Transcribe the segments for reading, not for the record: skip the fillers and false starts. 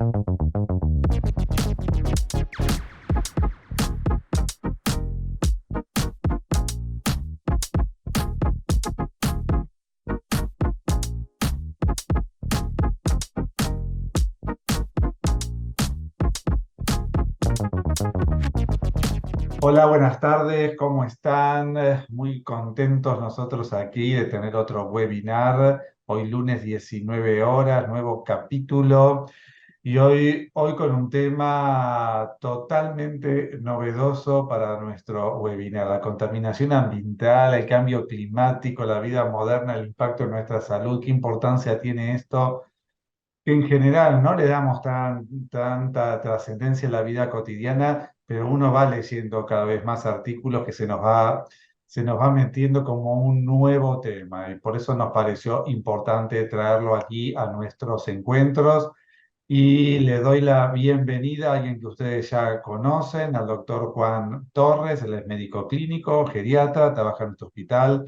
Hola, buenas tardes, ¿cómo están? Muy contentos nosotros aquí de tener otro webinar. Hoy lunes 19 horas, nuevo capítulo. Y hoy con un tema totalmente novedoso para nuestro webinar, la contaminación ambiental, el cambio climático, la vida moderna, el impacto en nuestra salud. ¿Qué importancia tiene esto? Que en general no le damos tanta trascendencia en la vida cotidiana, pero uno va leyendo cada vez más artículos que se nos va metiendo como un nuevo tema y por eso nos pareció importante traerlo aquí a nuestros encuentros. Y le doy la bienvenida a alguien que ustedes ya conocen, al doctor Juan Torres. Él es médico clínico, geriatra, trabaja en este hospital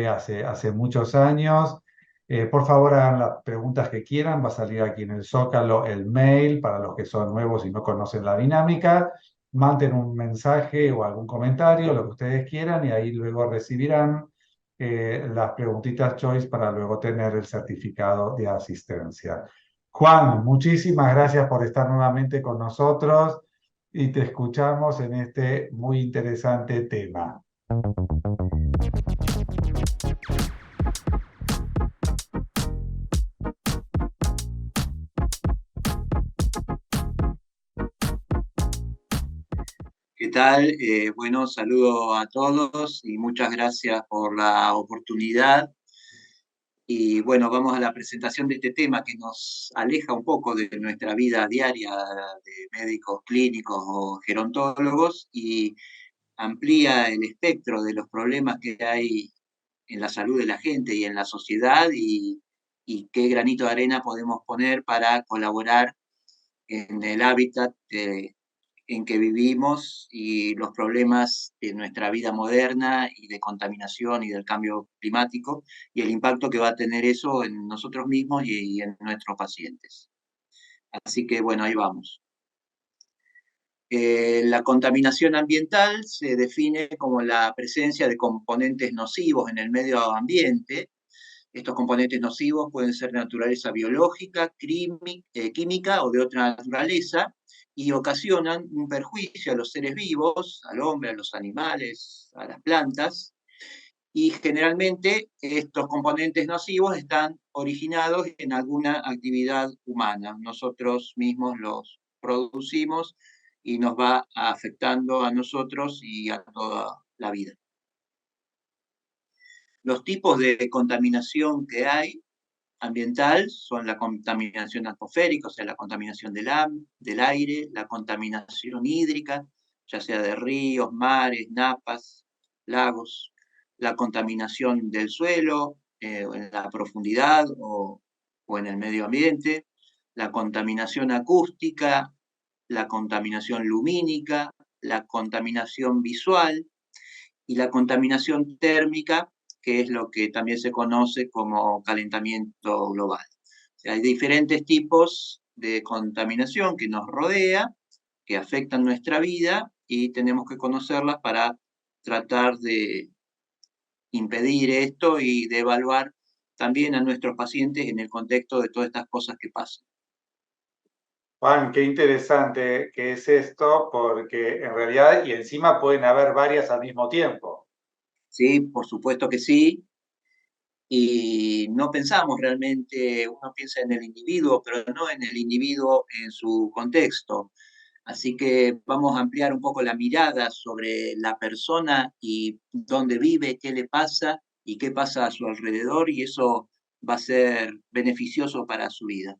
hace muchos años. Por favor, hagan las preguntas que quieran. Va a salir aquí en el Zócalo el mail para los que son nuevos y no conocen la dinámica. Manden un mensaje o algún comentario, lo que ustedes quieran, y ahí luego recibirán las preguntitas choice para luego tener el certificado de asistencia. Juan, muchísimas gracias por estar nuevamente con nosotros y te escuchamos en este muy interesante tema. ¿Qué tal? Bueno, saludo a todos y muchas gracias por la oportunidad. Y bueno, vamos a la presentación de este tema que nos aleja un poco de nuestra vida diaria de médicos clínicos o gerontólogos y amplía el espectro de los problemas que hay en la salud de la gente y en la sociedad y qué granito de arena podemos poner para colaborar en el hábitat en que vivimos y los problemas de nuestra vida moderna y de contaminación y del cambio climático y el impacto que va a tener eso en nosotros mismos y en nuestros pacientes. Así que bueno, ahí vamos. La contaminación ambiental se define como la presencia de componentes nocivos en el medio ambiente. Estos componentes nocivos pueden ser de naturaleza biológica, química o de otra naturaleza y ocasionan un perjuicio a los seres vivos, al hombre, a los animales, a las plantas. Y generalmente estos componentes nocivos están originados en alguna actividad humana. Nosotros mismos los producimos y nos va afectando a nosotros y a toda la vida. Los tipos de contaminación que hay ambiental son la contaminación atmosférica, o sea, la contaminación del aire, la contaminación hídrica, ya sea de ríos, mares, napas, lagos, la contaminación del suelo en la profundidad o en el medio ambiente, la contaminación acústica, la contaminación lumínica, la contaminación visual y la contaminación térmica, que es lo que también se conoce como calentamiento global. O sea, hay diferentes tipos de contaminación que nos rodea, que afectan nuestra vida y tenemos que conocerlas para tratar de impedir esto y de evaluar también a nuestros pacientes en el contexto de todas estas cosas que pasan. Juan, qué interesante que es esto, porque en realidad, y encima pueden haber varias al mismo tiempo. Sí, por supuesto que sí, y no pensamos realmente, uno piensa en el individuo, pero no en el individuo en su contexto. Así que vamos a ampliar un poco la mirada sobre la persona y dónde vive, qué le pasa y qué pasa a su alrededor, y eso va a ser beneficioso para su vida.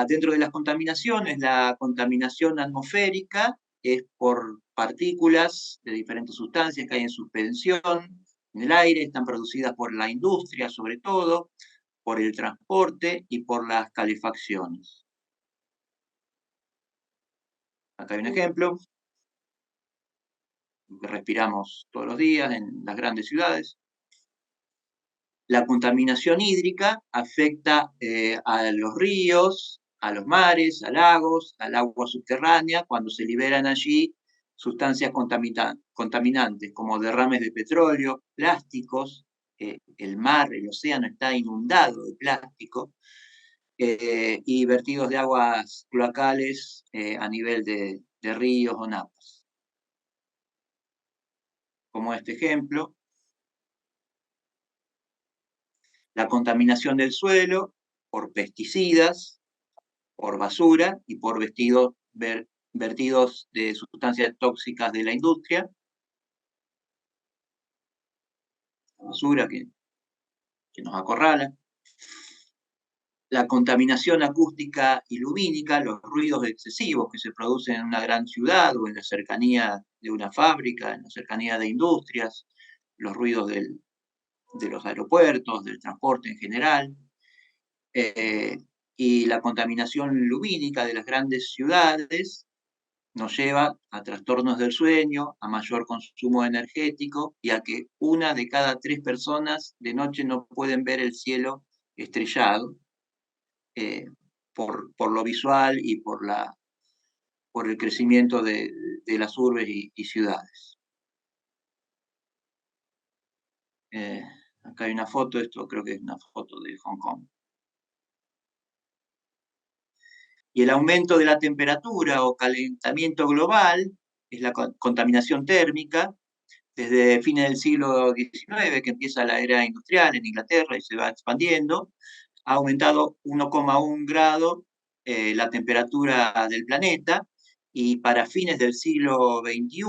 Dentro de las contaminaciones, la contaminación atmosférica es por partículas de diferentes sustancias que hay en suspensión en el aire, están producidas por la industria sobre todo, por el transporte y por las calefacciones. Acá hay un ejemplo que respiramos todos los días en las grandes ciudades. La contaminación hídrica afecta a los ríos, a los mares, a lagos, al agua subterránea, cuando se liberan allí sustancias contaminantes como derrames de petróleo, plásticos, el mar, el océano está inundado de plástico, y vertidos de aguas cloacales a nivel de ríos o napas. Como este ejemplo, la contaminación del suelo por pesticidas, por basura y por vertidos de sustancias tóxicas de la industria, basura que nos acorrala, la contaminación acústica y lumínica, los ruidos excesivos que se producen en una gran ciudad o en la cercanía de una fábrica, en la cercanía de industrias, los ruidos de los aeropuertos, del transporte en general, y la contaminación lumínica de las grandes ciudades nos lleva a trastornos del sueño, a mayor consumo energético y a que 1 de cada 3 personas de noche no pueden ver el cielo estrellado, eh, por lo visual y por el crecimiento de las urbes y ciudades. Acá hay una foto, esto creo que es una foto de Hong Kong. Y el aumento de la temperatura o calentamiento global es la contaminación térmica. Desde fines del siglo XIX, que empieza la era industrial en Inglaterra y se va expandiendo, ha aumentado 1,1 grado la temperatura del planeta, y para fines del siglo XXI,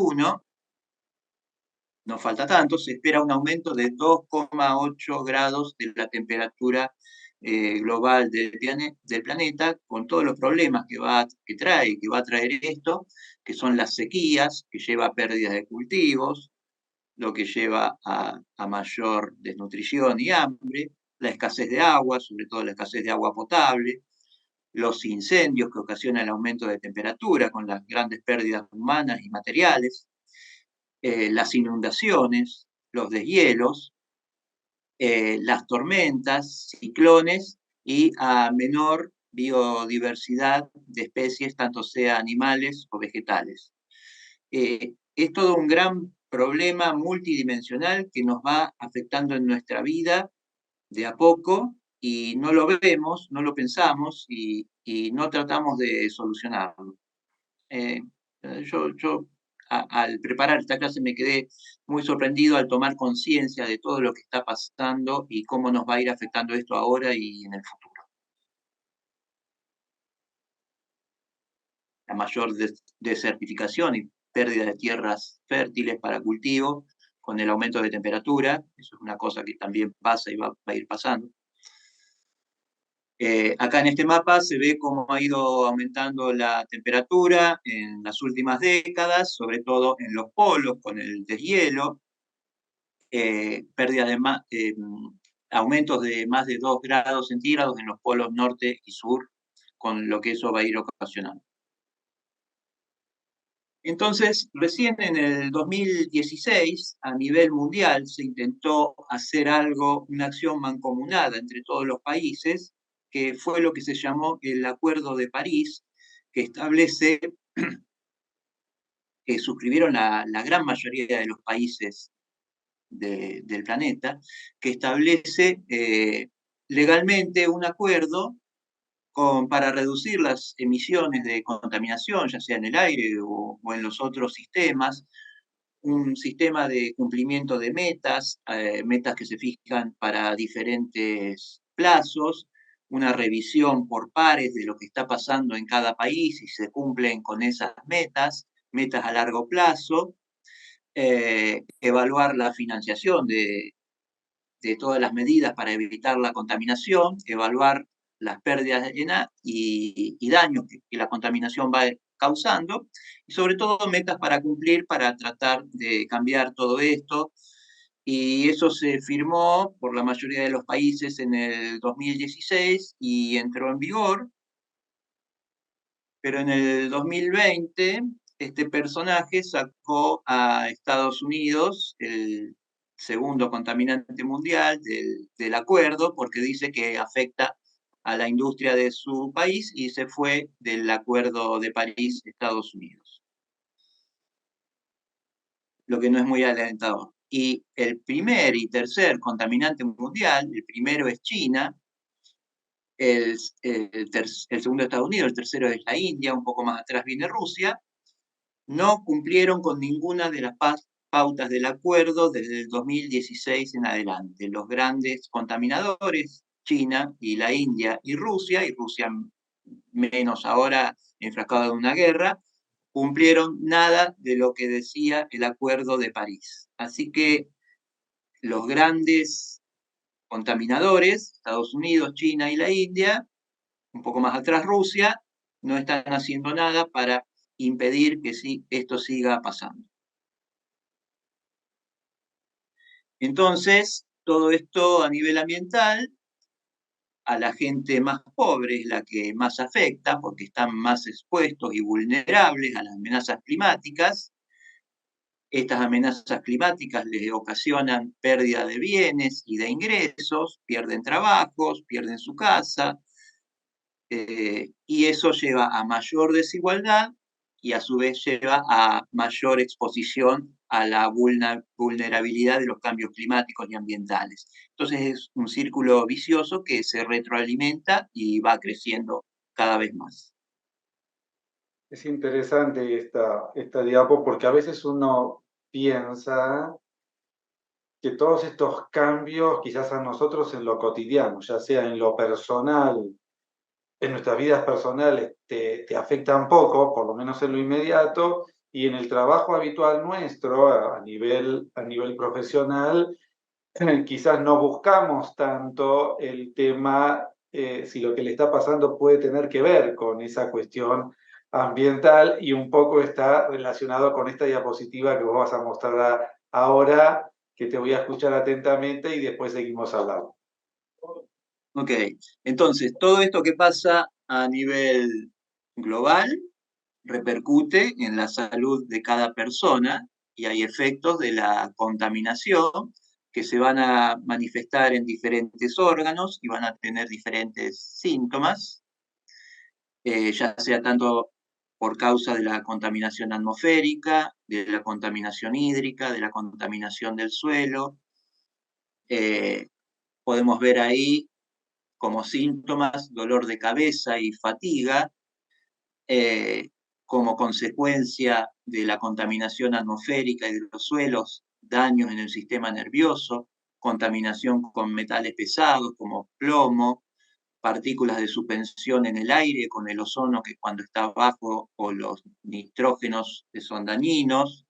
no falta tanto, se espera un aumento de 2,8 grados de la temperatura global del planeta, con todos los problemas que va a traer esto, que son las sequías, que lleva a pérdidas de cultivos, lo que lleva a mayor desnutrición y hambre, la escasez de agua, sobre todo la escasez de agua potable, los incendios que ocasionan el aumento de temperatura con las grandes pérdidas humanas y materiales, las inundaciones, los deshielos, las tormentas, ciclones y a menor biodiversidad de especies, tanto sea animales o vegetales. Es todo un gran problema multidimensional que nos va afectando en nuestra vida de a poco y no lo vemos, no lo pensamos y no tratamos de solucionarlo. Eh, yo al preparar esta clase me quedé muy sorprendido al tomar conciencia de todo lo que está pasando y cómo nos va a ir afectando esto ahora y en el futuro. La mayor desertificación y pérdida de tierras fértiles para cultivo con el aumento de temperatura, eso es una cosa que también pasa y va a ir pasando. Acá en este mapa se ve cómo ha ido aumentando la temperatura en las últimas décadas, sobre todo en los polos con el deshielo, pérdidas aumentos de más de 2 grados centígrados en los polos norte y sur, con lo que eso va a ir ocasionando. Entonces, recién en el 2016, a nivel mundial, se intentó hacer algo, una acción mancomunada entre todos los países, que fue lo que se llamó el Acuerdo de París, que establece, que suscribieron la gran mayoría de los países del planeta, que establece legalmente un acuerdo para reducir las emisiones de contaminación, ya sea en el aire o en los otros sistemas, un sistema de cumplimiento de metas, metas que se fijan para diferentes plazos, una revisión por pares de lo que está pasando en cada país y se cumplen con esas metas, metas a largo plazo, evaluar la financiación de todas las medidas para evitar la contaminación, evaluar las pérdidas y daños que la contaminación va causando, y sobre todo metas para cumplir para tratar de cambiar todo esto. Y eso se firmó por la mayoría de los países en el 2016 y entró en vigor, pero en el 2020 este personaje sacó a Estados Unidos, el segundo contaminante mundial, del acuerdo, porque dice que afecta a la industria de su país y se fue del Acuerdo de París, Estados Unidos, lo que no es muy alentador. Y el primer y tercer contaminante mundial, el primero es China, el segundo es Estados Unidos, el tercero es la India, un poco más atrás viene Rusia, no cumplieron con ninguna de las pautas del acuerdo desde el 2016 en adelante. Los grandes contaminadores, China y la India y Rusia menos ahora enfrascado en una guerra, cumplieron nada de lo que decía el Acuerdo de París. Así que los grandes contaminadores, Estados Unidos, China y la India, un poco más atrás Rusia, no están haciendo nada para impedir que esto siga pasando. Entonces, todo esto a nivel ambiental, a la gente más pobre es la que más afecta porque están más expuestos y vulnerables a las amenazas climáticas. Estas amenazas climáticas les ocasionan pérdida de bienes y de ingresos, pierden trabajos, pierden su casa, y eso lleva a mayor desigualdad y a su vez lleva a mayor exposición a la vulnerabilidad de los cambios climáticos y ambientales. Entonces es un círculo vicioso que se retroalimenta y va creciendo cada vez más. Es interesante esta diapo porque a veces uno piensa que todos estos cambios, quizás a nosotros en lo cotidiano, ya sea en lo personal, en nuestras vidas personales, te afectan poco, por lo menos en lo inmediato, y en el trabajo habitual nuestro, a nivel profesional, quizás no buscamos tanto el tema, si lo que le está pasando puede tener que ver con esa cuestión ambiental, y un poco está relacionado con esta diapositiva que vos vas a mostrar ahora, que te voy a escuchar atentamente y después seguimos hablando. Ok, entonces todo esto que pasa a nivel global repercute en la salud de cada persona y hay efectos de la contaminación que se van a manifestar en diferentes órganos y van a tener diferentes síntomas, ya sea tanto por causa de la contaminación atmosférica, de la contaminación hídrica, de la contaminación del suelo. Podemos ver ahí como síntomas dolor de cabeza y fatiga, como consecuencia de la contaminación atmosférica y de los suelos, daños en el sistema nervioso, contaminación con metales pesados como plomo, partículas de suspensión en el aire con el ozono que cuando está bajo o los nitrógenos que son dañinos,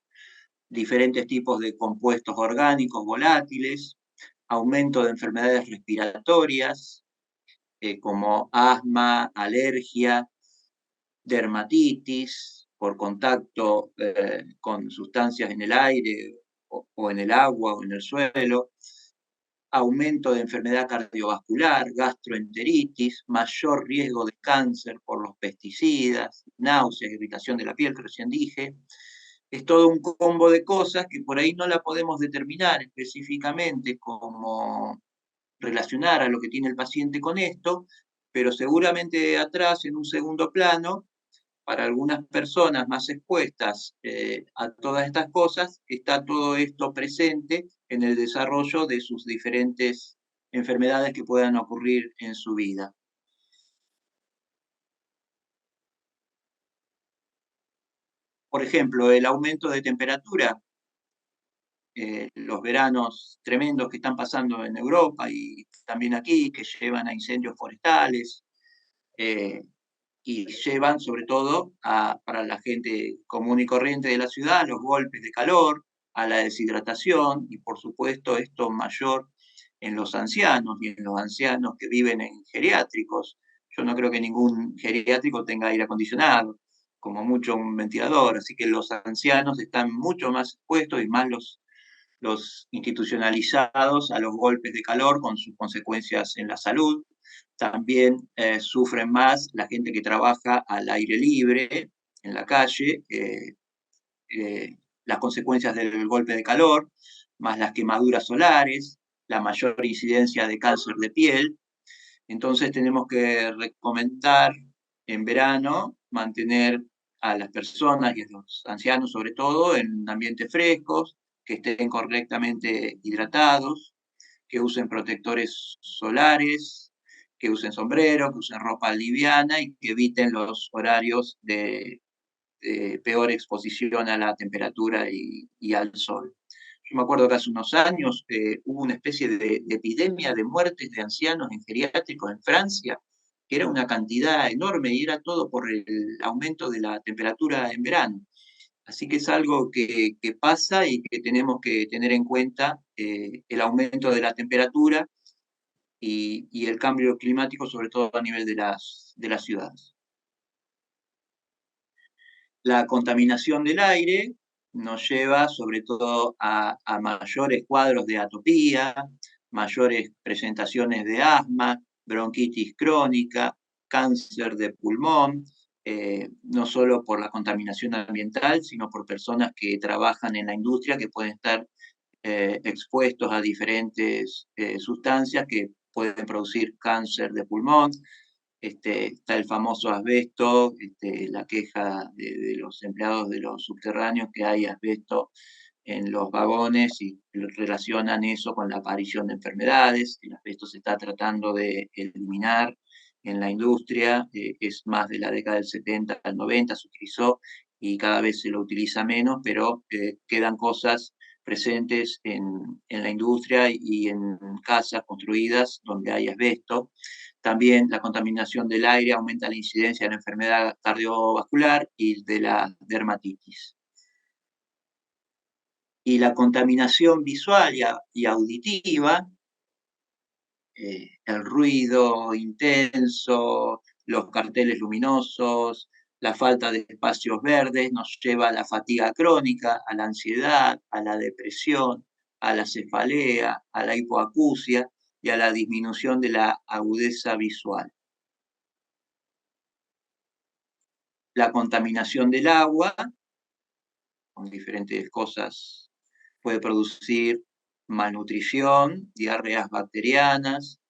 diferentes tipos de compuestos orgánicos volátiles, aumento de enfermedades respiratorias como asma, alergia, dermatitis por contacto con sustancias en el aire o en el agua o en el suelo, aumento de enfermedad cardiovascular, gastroenteritis, mayor riesgo de cáncer por los pesticidas, náuseas, irritación de la piel, que recién dije. Es todo un combo de cosas que por ahí no la podemos determinar específicamente como relacionar a lo que tiene el paciente con esto, pero seguramente atrás, en un segundo plano, para algunas personas más expuestas a todas estas cosas, está todo esto presente en el desarrollo de sus diferentes enfermedades que puedan ocurrir en su vida. Por ejemplo, el aumento de temperatura, los veranos tremendos que están pasando en Europa y también aquí, que llevan a incendios forestales, y llevan sobre todo para la gente común y corriente de la ciudad los golpes de calor, a la deshidratación y por supuesto esto mayor en los ancianos y en los ancianos que viven en geriátricos. Yo no creo que ningún geriátrico tenga aire acondicionado, como mucho un ventilador, así que los ancianos están mucho más expuestos y más los institucionalizados a los golpes de calor con sus consecuencias en la salud. También sufren más la gente que trabaja al aire libre, en la calle, las consecuencias del golpe de calor, más las quemaduras solares, la mayor incidencia de cáncer de piel. Entonces tenemos que recomendar en verano mantener a las personas y a los ancianos sobre todo en ambientes frescos, que estén correctamente hidratados, que usen protectores solares, que usen sombrero, que usen ropa liviana y que eviten los horarios de peor exposición a la temperatura y al sol. Yo me acuerdo que hace unos años hubo una especie de epidemia de muertes de ancianos en geriátricos en Francia, que era una cantidad enorme y era todo por el aumento de la temperatura en verano. Así que es algo que pasa y que tenemos que tener en cuenta el aumento de la temperatura y el cambio climático, sobre todo a nivel de las ciudades. La contaminación del aire nos lleva sobre todo a mayores cuadros de atopía, mayores presentaciones de asma, bronquitis crónica, cáncer de pulmón, no solo por la contaminación ambiental, sino por personas que trabajan en la industria que pueden estar expuestos a diferentes sustancias que pueden producir cáncer de pulmón. Está el famoso asbesto, la queja de los empleados de los subterráneos que hay asbesto en los vagones y relacionan eso con la aparición de enfermedades. El asbesto se está tratando de eliminar en la industria, es más de la década del 70 al 90 se utilizó y cada vez se lo utiliza menos, pero quedan cosas presentes en la industria y en casas construidas donde hay asbesto. También la contaminación del aire aumenta la incidencia de la enfermedad cardiovascular y de la dermatitis. Y la contaminación visual y auditiva, el ruido intenso, los carteles luminosos, la falta de espacios verdes nos lleva a la fatiga crónica, a la ansiedad, a la depresión, a la cefalea, a la hipoacusia y a la disminución de la agudeza visual. La contaminación del agua, con diferentes cosas, puede producir malnutrición, diarreas bacterianas,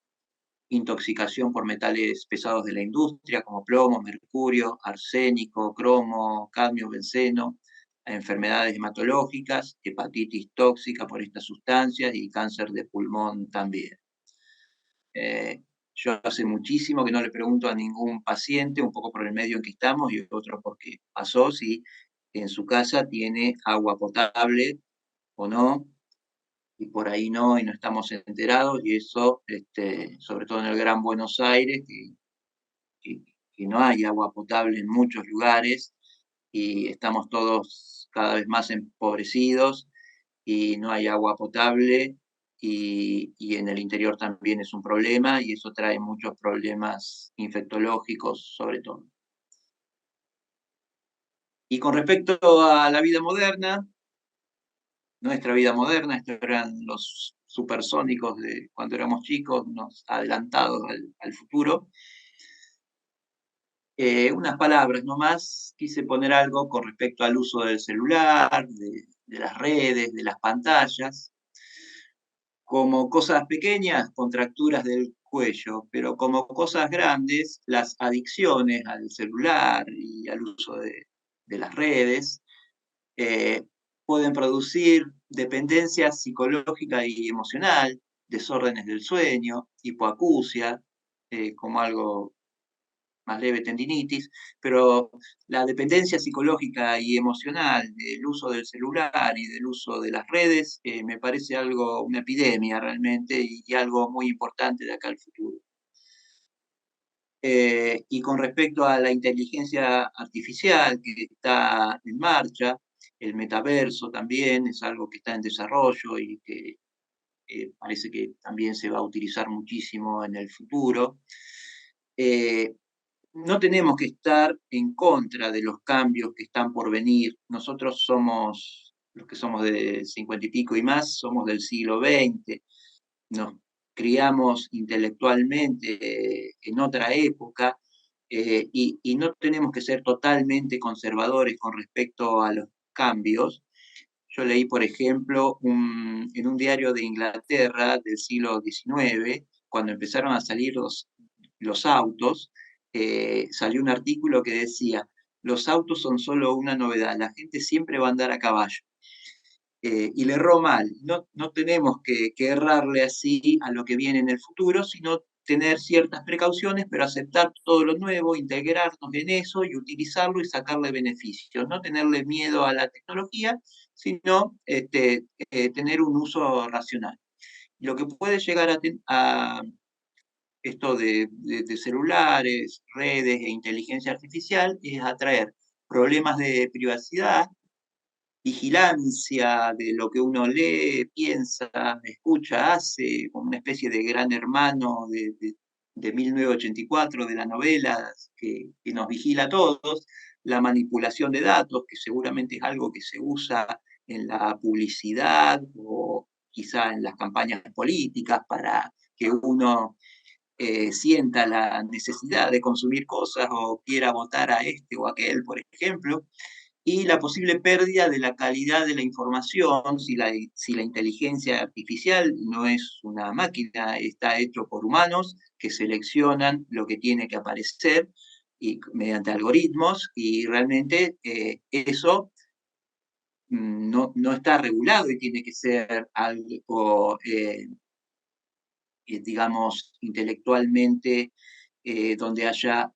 intoxicación por metales pesados de la industria como plomo, mercurio, arsénico, cromo, cadmio, benceno, enfermedades hematológicas, hepatitis tóxica por estas sustancias y cáncer de pulmón también. Yo hace muchísimo que no le pregunto a ningún paciente, un poco por el medio en que estamos y otro porque pasó, si en su casa tiene agua potable o no, y por ahí no, y no estamos enterados, y eso, sobre todo en el Gran Buenos Aires, que, que no hay agua potable en muchos lugares, y estamos todos cada vez más empobrecidos, y no hay agua potable, y en el interior también es un problema, y eso trae muchos problemas infectológicos sobre todo. Y con respecto a la vida moderna, nuestra vida moderna, estos eran los supersónicos de cuando éramos chicos, unos adelantados al futuro. Unas palabras nomás, quise poner algo con respecto al uso del celular, de las redes, de las pantallas, como cosas pequeñas, contracturas del cuello, pero como cosas grandes, las adicciones al celular y al uso de las redes, eh, pueden producir dependencia psicológica y emocional, desórdenes del sueño, hipoacusia, como algo más leve tendinitis, pero la dependencia psicológica y emocional del uso del celular y del uso de las redes me parece algo, una epidemia realmente y algo muy importante de acá al futuro. Y con respecto a la inteligencia artificial que está en marcha, el metaverso también es algo que está en desarrollo y que parece que también se va a utilizar muchísimo en el futuro. No tenemos que estar en contra de los cambios que están por venir. Nosotros somos, los que somos de 50 y pico y más, somos del siglo XX, nos criamos intelectualmente en otra época y no tenemos que ser totalmente conservadores con respecto a los cambios. Yo leí, por ejemplo, en un diario de Inglaterra del siglo XIX, cuando empezaron a salir los los autos, salió un artículo que decía, los autos son solo una novedad, la gente siempre va a andar a caballo. Y le erró mal. No tenemos que errarle así a lo que viene en el futuro, sino tener ciertas precauciones, pero aceptar todo lo nuevo, integrarnos en eso y utilizarlo y sacarle beneficios. No tenerle miedo a la tecnología, sino tener un uso racional. Lo que puede llegar a esto de celulares, redes e inteligencia artificial es atraer problemas de privacidad, vigilancia de lo que uno lee, piensa, escucha, hace, como una especie de gran hermano de 1984, de la novela, que nos vigila a todos, la manipulación de datos, que seguramente es algo que se usa en la publicidad o quizá en las campañas políticas para que uno sienta la necesidad de consumir cosas o quiera votar a este o aquel, por ejemplo, y la posible pérdida de la calidad de la información si la inteligencia artificial no es una máquina, está hecho por humanos que seleccionan lo que tiene que aparecer y, mediante algoritmos, y realmente eso no está regulado y tiene que ser algo, digamos, intelectualmente donde haya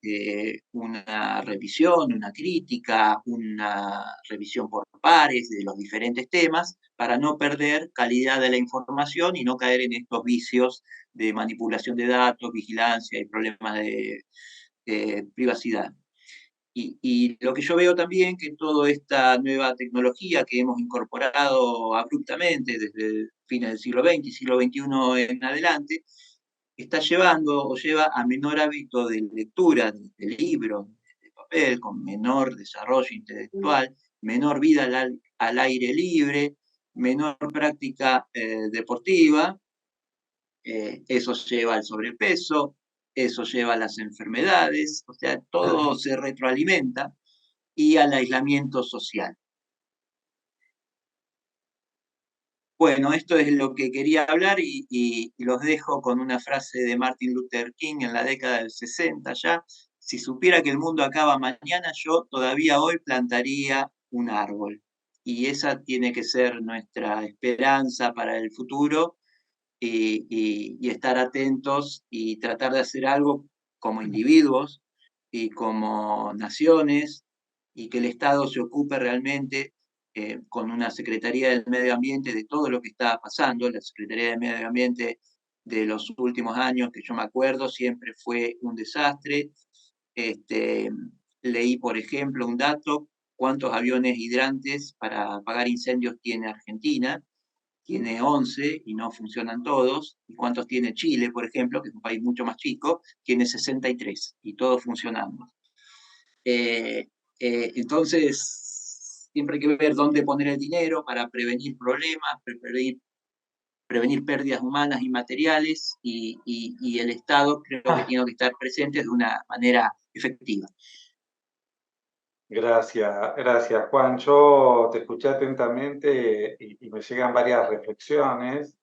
una revisión, una crítica, una revisión por pares de los diferentes temas, para no perder calidad de la información y no caer en estos vicios de manipulación de datos, vigilancia y problemas de privacidad. Y lo que yo veo también que toda esta nueva tecnología que hemos incorporado abruptamente desde fines del siglo XX y siglo XXI en adelante, está llevando o lleva a menor hábito de lectura de libros, de papel, con menor desarrollo intelectual, menor vida al aire libre, menor práctica deportiva, eso lleva al sobrepeso, eso lleva a las enfermedades, o sea, todo se retroalimenta y al aislamiento social. Bueno, esto es lo que quería hablar y los dejo con una frase de Martin Luther King en la década del 60 ya. Si supiera que el mundo acaba mañana, yo todavía hoy plantaría un árbol. Y esa tiene que ser nuestra esperanza para el futuro y estar atentos y tratar de hacer algo como individuos y como naciones y que el Estado se ocupe realmente con una Secretaría del Medio Ambiente de todo lo que está pasando. La Secretaría del Medio Ambiente de los últimos años, que yo me acuerdo, siempre fue un desastre. Este, leí, por ejemplo, un dato, cuántos aviones hidrantes para apagar incendios tiene Argentina. Tiene 11 y no funcionan todos. ¿Y cuántos tiene Chile, por ejemplo, que es un país mucho más chico? Tiene 63 y todos funcionando. Eh, entonces, siempre hay que ver dónde poner el dinero para prevenir problemas, prevenir pérdidas humanas y materiales, y el Estado creo que tiene que estar presente de una manera efectiva. Gracias, gracias Juan. Yo te escuché atentamente y me llegan varias reflexiones.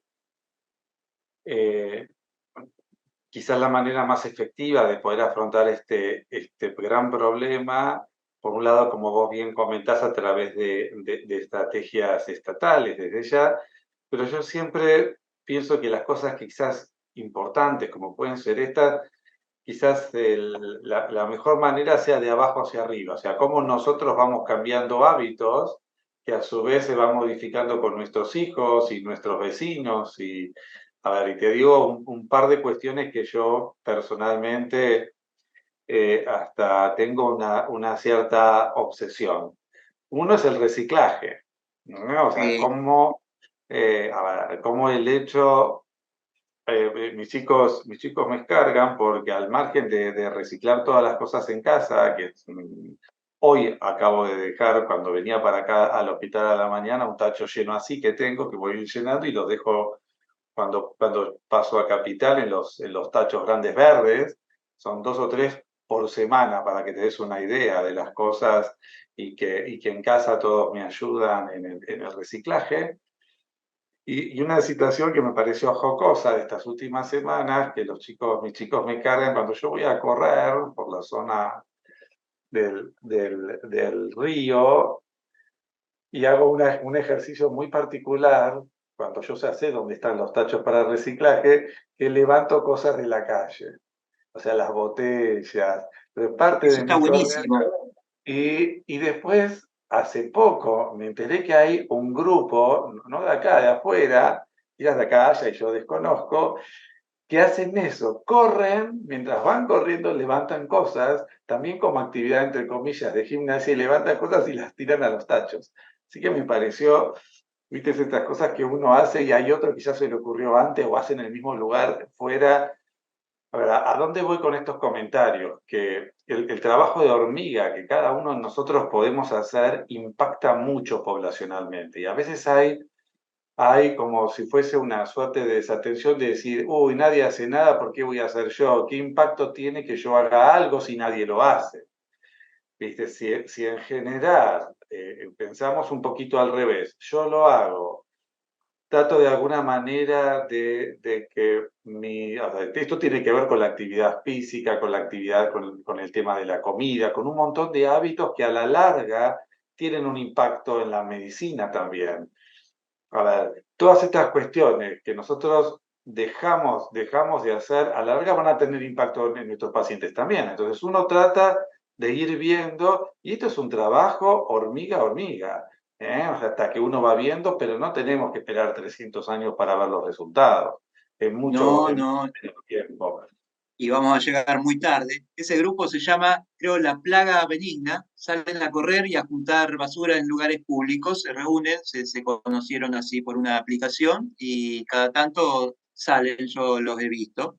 Quizás la manera más efectiva de poder afrontar este gran problema, por un lado, como vos bien comentás, a través de estrategias estatales desde ya, pero yo siempre pienso que las cosas quizás importantes, como pueden ser estas, quizás la mejor manera sea de abajo hacia arriba, o sea, cómo nosotros vamos cambiando hábitos que a su vez se van modificando con nuestros hijos y nuestros vecinos. Y, a ver, y te digo un par de cuestiones que yo personalmente hasta tengo una cierta obsesión. Uno es el reciclaje, ¿no? O sea, a ver, cómo el hecho mis chicos me cargan porque al margen de reciclar todas las cosas en casa, que hoy acabo de dejar cuando venía para acá al hospital a la mañana un tacho lleno así que tengo, que voy llenando y los dejo cuando paso a Capital en los tachos grandes verdes, son 2 o 3 por semana para que te des una idea de las cosas y que en casa todos me ayudan en el reciclaje. Y una situación que me pareció jocosa de estas últimas semanas, que mis chicos me cargan cuando yo voy a correr por la zona del río y hago un ejercicio muy particular, cuando yo sé dónde están los tachos para reciclaje, que levanto cosas de la calle, o sea, las botellas, de parte Eso de está mi correr. buenísimo. Y después, hace poco, me enteré que hay un grupo, no de acá, de afuera, quizás de acá haya y yo desconozco, que hacen eso, corren, mientras van corriendo levantan cosas, también como actividad entre comillas de gimnasia, y levantan cosas y las tiran a los tachos. Así que me pareció, viste, estas cosas que uno hace y hay otro que ya se le ocurrió antes o hace en el mismo lugar fuera. A ver, ¿a dónde voy con estos comentarios? Que el trabajo de hormiga que cada uno de nosotros podemos hacer impacta mucho poblacionalmente. Y a veces hay como si fuese una suerte de desatención de decir, uy, nadie hace nada, ¿por qué voy a hacer yo? ¿Qué impacto tiene que yo haga algo si nadie lo hace? ¿Viste? Si en general pensamos un poquito al revés, yo lo hago, trato de alguna manera de que o sea, esto tiene que ver con la actividad física, con la actividad, con el tema de la comida, con un montón de hábitos que a la larga tienen un impacto en la medicina también. A ver, todas estas cuestiones que nosotros dejamos de hacer, a la larga van a tener impacto en nuestros pacientes también. Entonces uno trata de ir viendo, y esto es un trabajo hormiga a hormiga, ¿eh? O sea, hasta que uno va viendo, pero no tenemos que esperar 300 años para ver los resultados. No, En no, menos tiempo. y vamos a llegar muy tarde. Ese grupo se llama, creo, La Plaga Benigna. Salen a correr y a juntar basura en lugares públicos, se reúnen, se conocieron así por una aplicación y cada tanto salen, yo los he visto.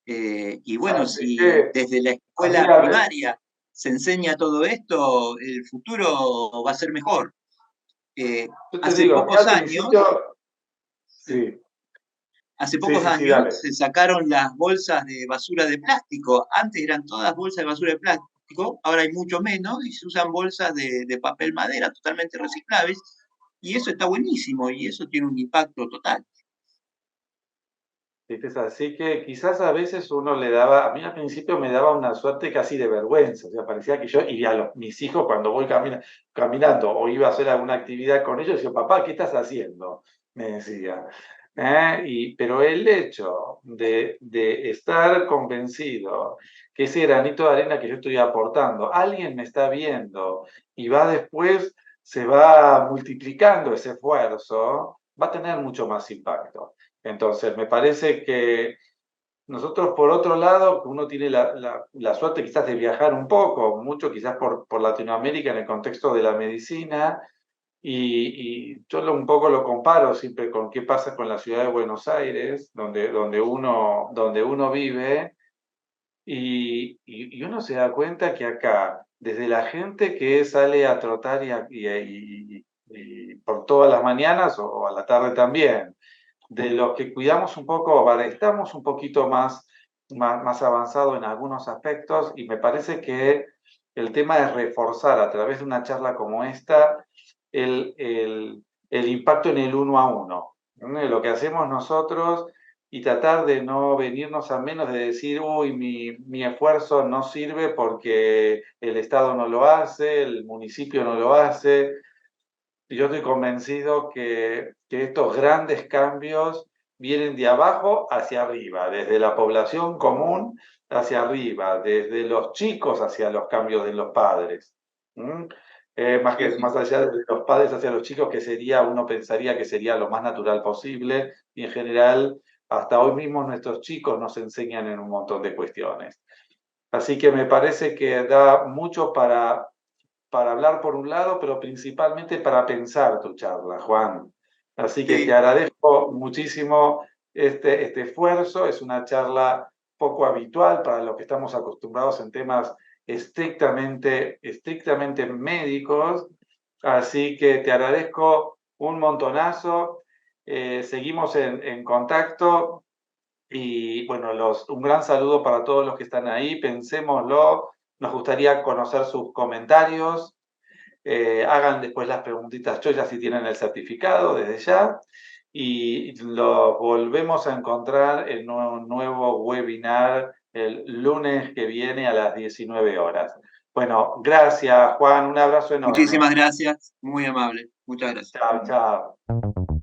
Y bueno, Así si que, desde la escuela amiga, primaria se enseña todo esto, el futuro va a ser mejor. Eh, yo te hace digo, a mí pocos al años, principio, sí, hace sí, pocos sí, sí, años dale. se sacaron las bolsas de basura de plástico. Antes eran todas bolsas de basura de plástico, ahora hay mucho menos y se usan bolsas de papel madera totalmente reciclables. Y eso está buenísimo y eso tiene un impacto total. ¿Viste? Es así que quizás a veces uno le daba, a mí al principio me daba una suerte casi de vergüenza, o sea, parecía que yo, y a mis hijos cuando voy caminando o iba a hacer alguna actividad con ellos, decía, papá, ¿qué estás haciendo? Me decía. Pero el hecho de estar convencido que ese granito de arena que yo estoy aportando, alguien me está viendo y va después, se va multiplicando ese esfuerzo, va a tener mucho más impacto. Entonces, me parece que nosotros, por otro lado, uno tiene la suerte quizás de viajar un poco, mucho quizás por Latinoamérica en el contexto de la medicina, y yo un poco lo comparo siempre con qué pasa con la ciudad de Buenos Aires, donde uno vive, y uno se da cuenta que acá, desde la gente que sale a trotar y por todas las mañanas o a la tarde también, de los que cuidamos un poco, vale, estamos un poquito más avanzados en algunos aspectos y me parece que el tema es reforzar a través de una charla como esta el impacto en el uno a uno, ¿no? Lo que hacemos nosotros y tratar de no venirnos a menos de decir, uy, mi esfuerzo no sirve porque el Estado no lo hace, el municipio no lo hace. Y yo estoy convencido que estos grandes cambios vienen de abajo hacia arriba, desde la población común hacia arriba, desde los chicos hacia los cambios de los padres. ¿Mm? Más allá de los padres hacia los chicos, que sería, uno pensaría que sería lo más natural posible, y en general, hasta hoy mismo nuestros chicos nos enseñan en un montón de cuestiones. Así que me parece que da mucho para hablar por un lado, pero principalmente para pensar tu charla, Juan. Así que te Sí, agradezco muchísimo este esfuerzo. Es una charla poco habitual para los que estamos acostumbrados en temas estrictamente médicos. Así que te agradezco un montonazo. Seguimos en contacto. Y bueno, un gran saludo para todos los que están ahí. Pensémoslo. Nos gustaría conocer sus comentarios. Hagan después las preguntitas choyas si tienen el certificado desde ya. y lo volvemos a encontrar en un nuevo webinar el lunes que viene a las 19 horas. Bueno, gracias, Juan. Un abrazo enorme. Muchísimas gracias, muy amable. Muchas gracias. Chao, chao.